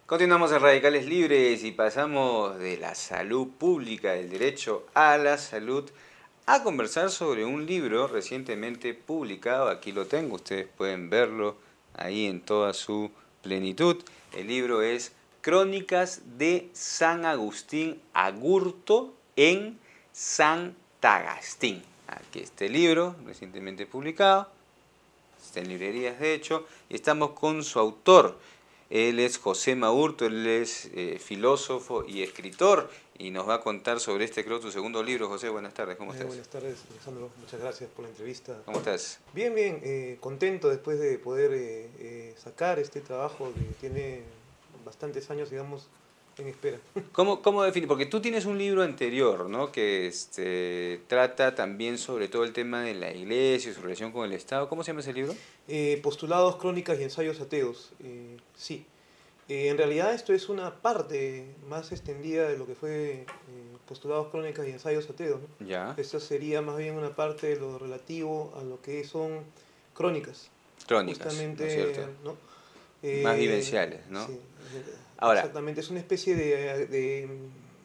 Continuamos en Radicales Libres y pasamos de la salud pública, del derecho a la salud, a conversar sobre un libro recientemente publicado. Aquí lo tengo, ustedes pueden verlo ahí en toda su plenitud. El libro es Crónicas de San Agustín Agurto en Santagustín. Aquí está el libro, recientemente publicado, está en librerías de hecho, y estamos con su autor. Él es José Maurto, él es filósofo y escritor y nos va a contar sobre este, creo, tu segundo libro. José, buenas tardes, ¿cómo estás? Buenas tardes, Alejandro. Muchas gracias por la entrevista. ¿Cómo estás? Bien, bien. Contento después de poder sacar este trabajo que tiene bastantes años, digamos, en espera. ¿Cómo definir? Porque tú tienes un libro anterior, ¿no? Que trata también sobre todo el tema de la iglesia y su relación con el Estado. ¿Cómo se llama ese libro? Postulados, crónicas y ensayos ateos. Sí. En realidad esto es una parte más extendida de lo que fue postulados, crónicas y ensayos ateos, ¿no? Ya. Esto sería más bien una parte de lo relativo a lo que son crónicas. Crónicas, Justamente, ¿no es cierto? ¿no? Más vivenciales, ¿no? Sí, Ahora, exactamente, es una especie de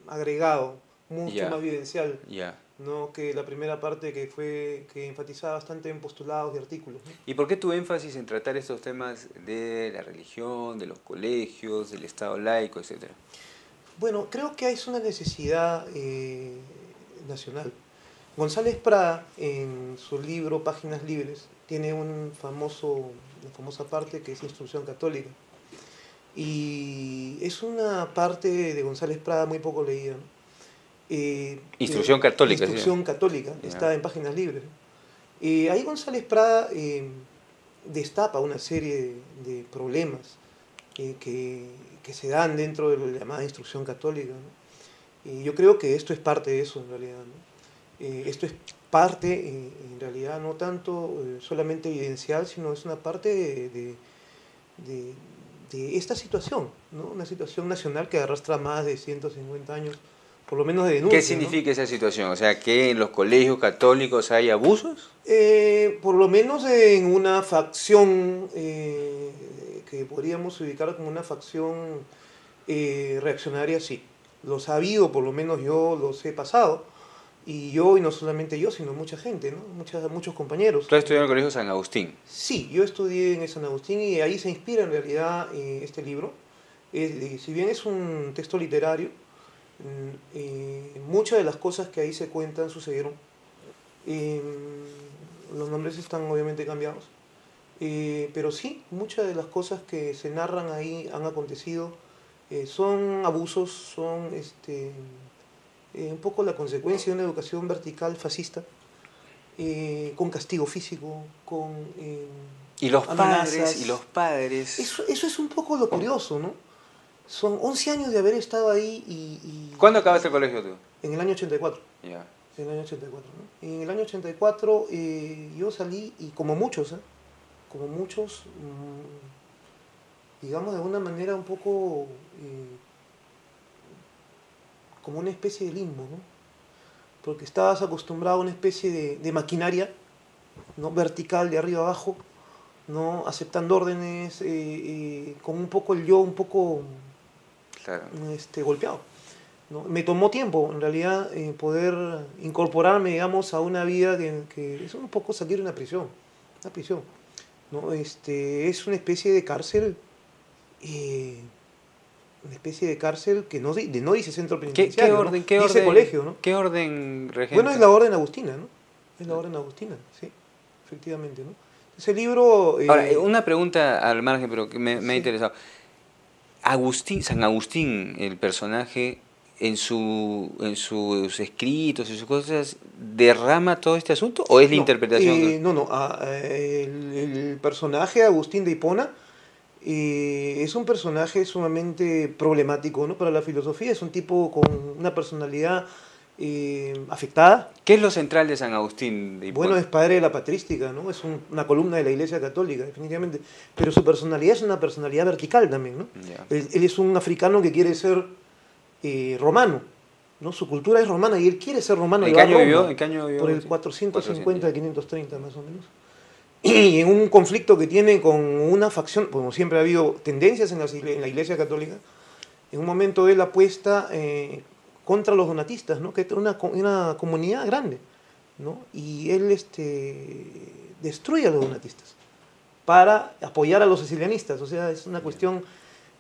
agregado mucho ya, más vivencial, ya. ¿no? Que la primera parte que enfatizaba bastante en postulados y artículos, ¿no? ¿Y por qué tu énfasis en tratar estos temas de la religión, de los colegios, del Estado laico, etcétera? Bueno, creo que es una necesidad nacional. González Prada, en su libro Páginas Libres, tiene una famosa parte que es Instrucción Católica. Y es una parte de González Prada muy poco leída, ¿no? Instrucción católica, Instrucción sí. Católica, Ya. está en Páginas Libres. Ahí González Prada destapa una serie de problemas que se dan dentro de la llamada instrucción católica, ¿no? Y yo creo que esto es parte de eso en realidad, ¿no? Esto es parte, en realidad, no tanto solamente evidencial, sino es una parte de- de esta situación, ¿no? Una situación nacional que arrastra más de 150 años, por lo menos de denuncia, ¿Qué ¿no? significa esa situación? O sea, que en los colegios católicos hay abusos. Por lo menos en una facción que podríamos ubicar como una facción reaccionaria, sí. Los ha habido, por lo menos yo los he pasado. Y yo, y no solamente yo, sino mucha gente, ¿no? Muchos compañeros. Tú has estudiado en el colegio San Agustín. Sí, yo estudié en San Agustín y ahí se inspira en realidad este libro. Si bien es un texto literario, muchas de las cosas que ahí se cuentan sucedieron. Eh, los nombres están obviamente cambiados. Pero sí, muchas de las cosas que se narran ahí han acontecido. Son abusos, son un poco la consecuencia de una educación vertical fascista, con castigo físico, con Y los amenazas. padres. Eso es un poco lo curioso, ¿no? Son 11 años de haber estado ahí ¿Cuándo acabaste el colegio tú? en el año 84. Ya. En el año 84, ¿no? En el año 84 yo salí y como muchos, como muchos, digamos de alguna manera un poco como una especie de limbo, ¿no? Porque estabas acostumbrado a una especie de maquinaria, ¿no? Vertical de arriba abajo, ¿no? Aceptando órdenes, con un poco el yo un poco Claro. golpeado, ¿no? Me tomó tiempo, en realidad, poder incorporarme, digamos, a una vida que es un poco salir de una prisión, ¿no? Es una especie de cárcel, que no dice centro ¿Qué penitenciario, orden, ¿no? Dice colegio, ¿no? qué orden regenta? Bueno, es la orden agustina, ¿no? Es la orden agustina, sí, efectivamente, ¿no? Ese libro... Ahora, una pregunta al margen, pero que me ha sí. interesado. San Agustín, el personaje, en sus escritos, en sus cosas, ¿derrama todo este asunto o es la No, interpretación? no. El personaje Agustín de Hipona es un personaje sumamente problemático, ¿no? Para la filosofía. Es un tipo con una personalidad afectada. ¿Qué es lo central de San Agustín de Bueno, Hipona? es padre de la patrística, ¿no? Es una columna de la Iglesia Católica, definitivamente. Pero su personalidad es una personalidad vertical también, ¿no? Ya. Él es un africano que quiere ser romano, ¿no? Su cultura es romana y él quiere ser romano. ¿En Y qué va a año vivió? Roma ¿En qué año vivió? por el Sí. 450 400, al ya. 530 más o menos. y en un conflicto que tiene con una facción, como siempre ha habido tendencias en la Iglesia Católica, en un momento él apuesta contra los donatistas, ¿no? Que es una comunidad grande, ¿no? Y él destruye a los donatistas para apoyar a los sicilianistas. O sea, es una cuestión,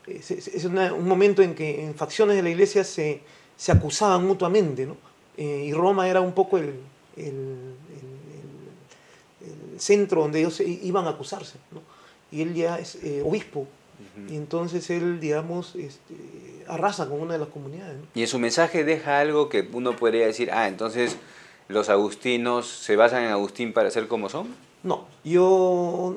un momento en que en facciones de la Iglesia se acusaban mutuamente, ¿no? Y Roma era un poco el centro donde ellos iban a acusarse, ¿no? Y él ya es obispo, y entonces él, digamos, arrasa con una de las comunidades, ¿no? Y en su mensaje deja algo que uno podría decir, entonces los agustinos se basan en Agustín para ser como son. No,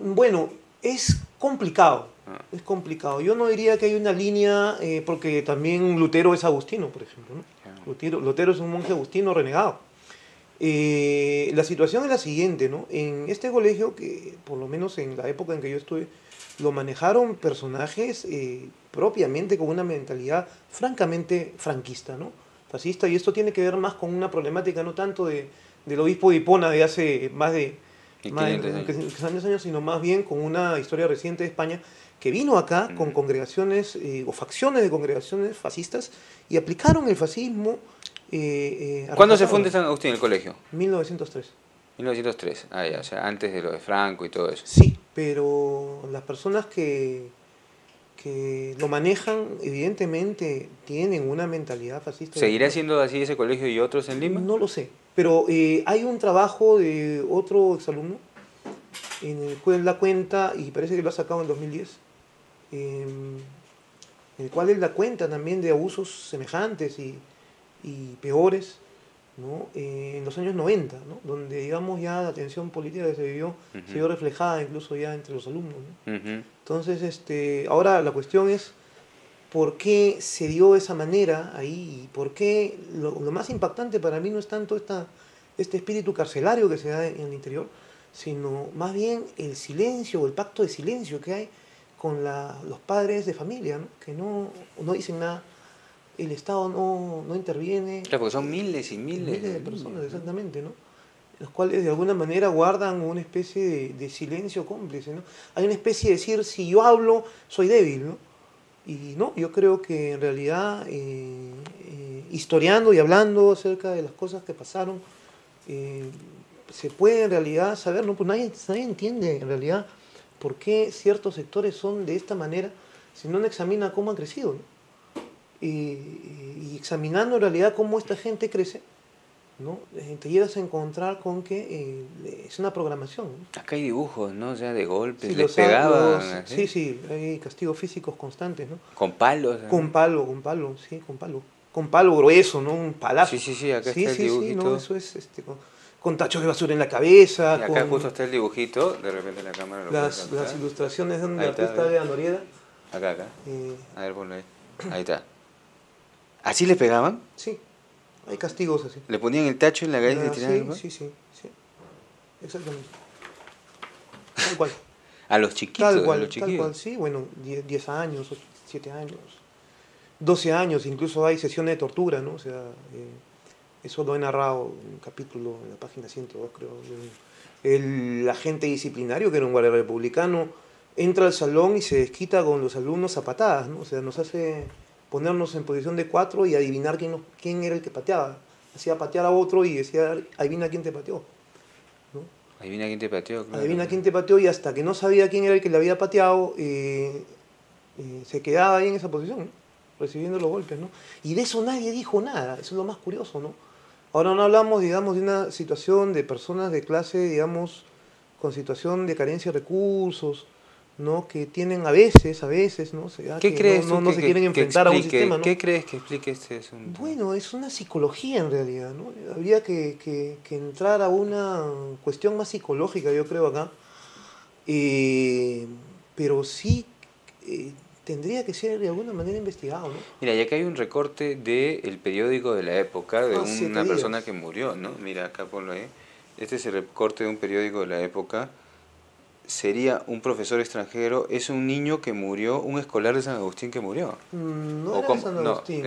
bueno, es complicado, es complicado. Yo no diría que hay una línea, porque también Lutero es agustino, por ejemplo, ¿no? Lutero es un monje agustino renegado. La situación es la siguiente, ¿no? En este colegio, que por lo menos en la época en que yo estuve, lo manejaron personajes propiamente con una mentalidad francamente franquista, ¿no? Fascista, y esto tiene que ver más con una problemática no tanto del obispo de Hipona de hace más de 500 años, sino más bien con una historia reciente de España que vino acá con congregaciones o facciones de congregaciones fascistas y aplicaron el fascismo. ¿Cuándo se funda San Agustín, el colegio? 1903. 1903, ya, o sea, antes de lo de Franco y todo eso. Sí, pero las personas que lo manejan, evidentemente, tienen una mentalidad fascista. ¿Seguirá siendo así ese colegio y otros en Lima? No lo sé, pero hay un trabajo de otro exalumno en el cual él da cuenta, y parece que lo ha sacado en 2010, en el cual él da cuenta también de abusos semejantes y peores, ¿no? En los años 90, ¿no? Donde, digamos, ya la tensión política que se vivió se vio reflejada incluso ya entre los alumnos, ¿no? Entonces, ahora la cuestión es por qué se dio de esa manera ahí y por qué lo más impactante para mí no es tanto este espíritu carcelario que se da en el interior, sino más bien el silencio o el pacto de silencio que hay con los padres de familia, ¿no? Que no dicen nada. El Estado no interviene. Claro, porque son miles y miles de personas, exactamente, ¿no? Los cuales de alguna manera guardan una especie de silencio cómplice, ¿no? Hay una especie de decir, si yo hablo, soy débil, ¿no? Y no, yo creo que en realidad, historiando y hablando acerca de las cosas que pasaron, se puede en realidad saber, ¿no? Pues nadie entiende en realidad por qué ciertos sectores son de esta manera si no examina cómo han crecido, ¿no? Y examinando en realidad cómo esta gente crece, ¿no? Te llegas a encontrar con que es una programación, ¿no? Acá hay dibujos, ¿no? O sea, de golpes, Sí, les pegaban. sí, hay castigos físicos constantes, ¿no? Con palos. Con palo, sí, con palo. Con palo grueso, ¿no? Un palazo. Sí, acá está el dibujito. Sí, no, eso es con tachos de basura en la cabeza. Y acá justo está el dibujito, de repente la cámara lo las ilustraciones de un artista de Noriega. Acá. A ver, ponlo ahí. Ahí está. ¿Así le pegaban? Sí, hay castigos así. ¿Le ponían el tacho en la cabeza y le tiraban? Sí. Exactamente. Tal cual. A los chiquitos, tal cual, sí, bueno, 10 años, 7 años, 12 años, incluso hay sesiones de tortura, ¿no? O sea, eso lo he narrado en un capítulo en la página 102, creo. El agente disciplinario, que era un guardia republicano, entra al salón y se desquita con los alumnos a patadas, ¿no? O sea, nos hace ponernos en posición de 4 y adivinar quién era el que pateaba. Hacía patear a otro y decía, adivina quién te pateó, ¿no? Adivina quién te pateó, claro. Adivina quién te pateó, y hasta que no sabía quién era el que le había pateado, se quedaba ahí en esa posición, ¿no? Recibiendo los golpes, ¿no? Y de eso nadie dijo nada, eso es lo más curioso, ¿no? Ahora no hablamos, digamos, de una situación de personas de clase, digamos, con situación de carencia de recursos, ¿no? Que tienen a veces, ¿no? O sea, ¿Qué crees no se quieren enfrentar a un sistema, ¿no? ¿Qué crees que explique este asunto? Bueno, es una psicología en realidad, ¿no? Habría que entrar a una cuestión más psicológica, yo creo, acá. Pero sí tendría que ser de alguna manera investigado, ¿no? Mira, ya que hay un recorte del periódico de la época, de una persona que murió, ¿no? Mira, acá ponlo ahí. Este es el recorte de un periódico de la época. Sería un profesor extranjero, es un niño que murió, un escolar de San Agustín que murió. No era de San Agustín.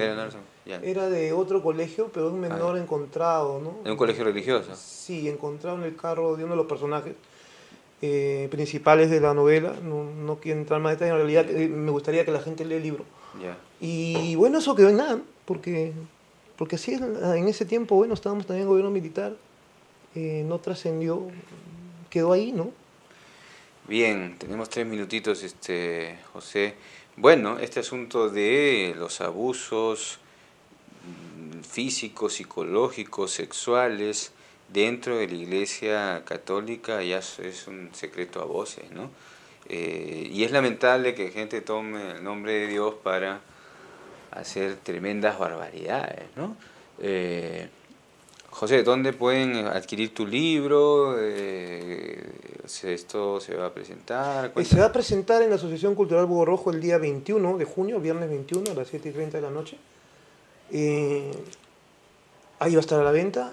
Era de otro colegio, pero es un menor encontrado, ¿no? ¿De un colegio religioso? Sí, encontrado en el carro de uno de los personajes. principales de la novela. No quiero entrar más en detalle, en realidad me gustaría que la gente lea el libro. Ya. Y bueno, eso quedó en nada, ¿no? Porque así en ese tiempo, bueno, estábamos también en gobierno militar, no trascendió, quedó ahí, ¿no? Bien, tenemos 3 minutitos, José. Bueno, este asunto de los abusos físicos, psicológicos, sexuales dentro de la Iglesia Católica ya es un secreto a voces, ¿no? Y es lamentable que gente tome el nombre de Dios para hacer tremendas barbaridades, ¿no? José, ¿dónde pueden adquirir tu libro? ¿Esto se va a presentar? Se va a presentar en la Asociación Cultural Búho Rojo el día 21 de junio, viernes 21 a las 7:30 de la noche. Ahí va a estar a la venta.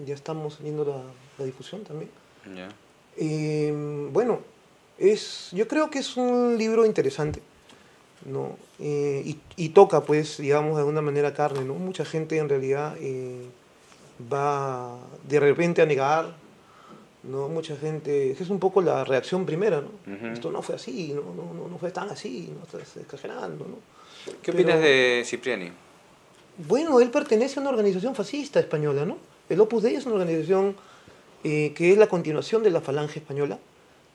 Ya estamos haciendo la difusión también. Ya. Bueno, yo creo que es un libro interesante, ¿no? Y toca, pues, digamos, de alguna manera carne, ¿no? Mucha gente en realidad va de repente a negar, ¿no? Mucha gente, es un poco la reacción primera, ¿no? Uh-huh. Esto no fue así, no fue tan así, no estás exagerando, ¿no? ¿Qué opinas de Cipriani? Bueno, él pertenece a una organización fascista española, ¿no? El Opus Dei es una organización que es la continuación de la Falange Española.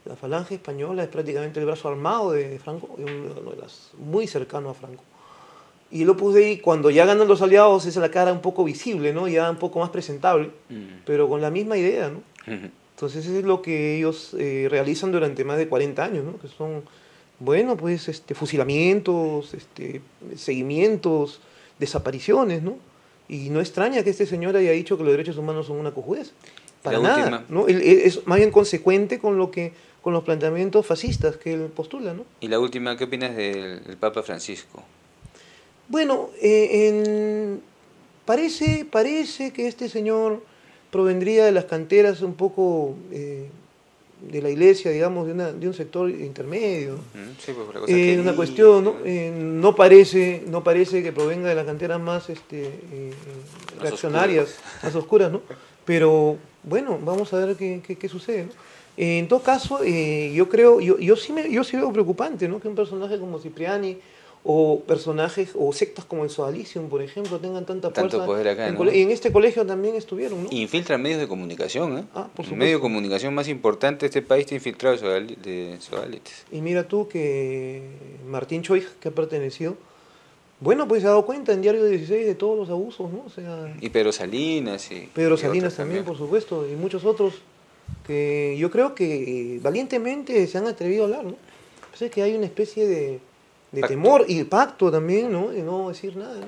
La Falange Española es prácticamente el brazo armado de Franco, muy cercano a Franco. Y el Opus Dei, cuando ya ganan los aliados, es la cara un poco visible, ¿no? Ya un poco más presentable, pero con la misma idea, ¿no? Entonces eso es lo que ellos realizan durante más de 40 años, ¿no? Que son, bueno, pues fusilamientos, seguimientos, desapariciones, ¿no? Y no extraña que este señor haya dicho que los derechos humanos son una cojudez. Para nada, ¿no? Él es más bien consecuente con los planteamientos fascistas que él postula, ¿no? Y la última, ¿qué opinas del Papa Francisco? Bueno, parece que este señor provendría de las canteras un poco de la iglesia, digamos, de un sector intermedio. Sí, pues la cosa que una cuestión, ¿no? No parece que provenga de las canteras más reaccionarias, más oscuras, ¿no? Pero bueno, vamos a ver qué sucede, ¿no? En todo caso, yo sí veo preocupante, ¿no? Que un personaje como Cipriani o personajes o sectas como el Sodalicium, por ejemplo, tengan tanta fuerza. Tanto poder acá, ¿no? Y en este colegio también estuvieron, ¿no? Infiltran medios de comunicación, ¿eh? Por supuesto. El medio de comunicación más importante de este país está infiltrado de Sodalites. Y mira tú que Martín Choix, que ha pertenecido, bueno, pues se ha dado cuenta en Diario 16 de todos los abusos, ¿no? O sea, y Pedro Salinas. Pedro Salinas también, por supuesto, y muchos otros que yo creo que valientemente se han atrevido a hablar, ¿no? Pues que hay una especie de temor y pacto también, ¿no? De no decir nada, ¿no?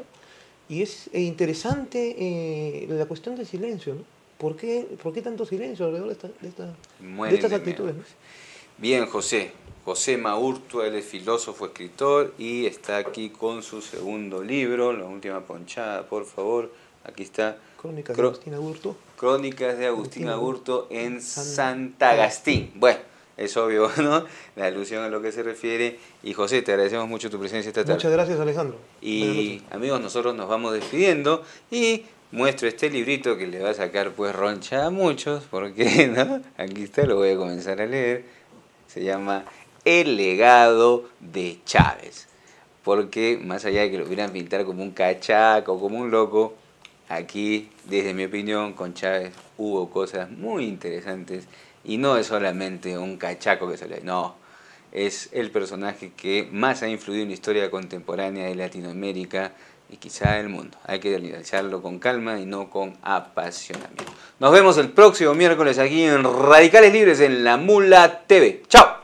Y es interesante la cuestión del silencio, ¿no? ¿Por qué tanto silencio alrededor de estas actitudes, ¿no? Bien, José Maurtua, él es filósofo, escritor y está aquí con su segundo libro, la última ponchada, por favor. Aquí está. Crónicas de Agustín Agurto. Crónicas de Agustín Agurto en Santagustín. Bueno, es obvio, ¿no? La alusión a lo que se refiere. Y José, te agradecemos mucho tu presencia esta tarde. Muchas gracias, Alejandro. Y amigos, nosotros nos vamos despidiendo y muestro este librito que le va a sacar pues roncha a muchos, porque ¿no? Aquí está, lo voy a comenzar a leer. Se llama El legado de Chávez. Porque más allá de que lo quieran pintar como un cachaco, como un loco, aquí, desde mi opinión, con Chávez hubo cosas muy interesantes. Y no es solamente un cachaco que sale, no. Es el personaje que más ha influido en la historia contemporánea de Latinoamérica y quizá del mundo. Hay que analizarlo con calma y no con apasionamiento. Nos vemos el próximo miércoles aquí en Radicales Libres en La Mula TV. ¡Chao!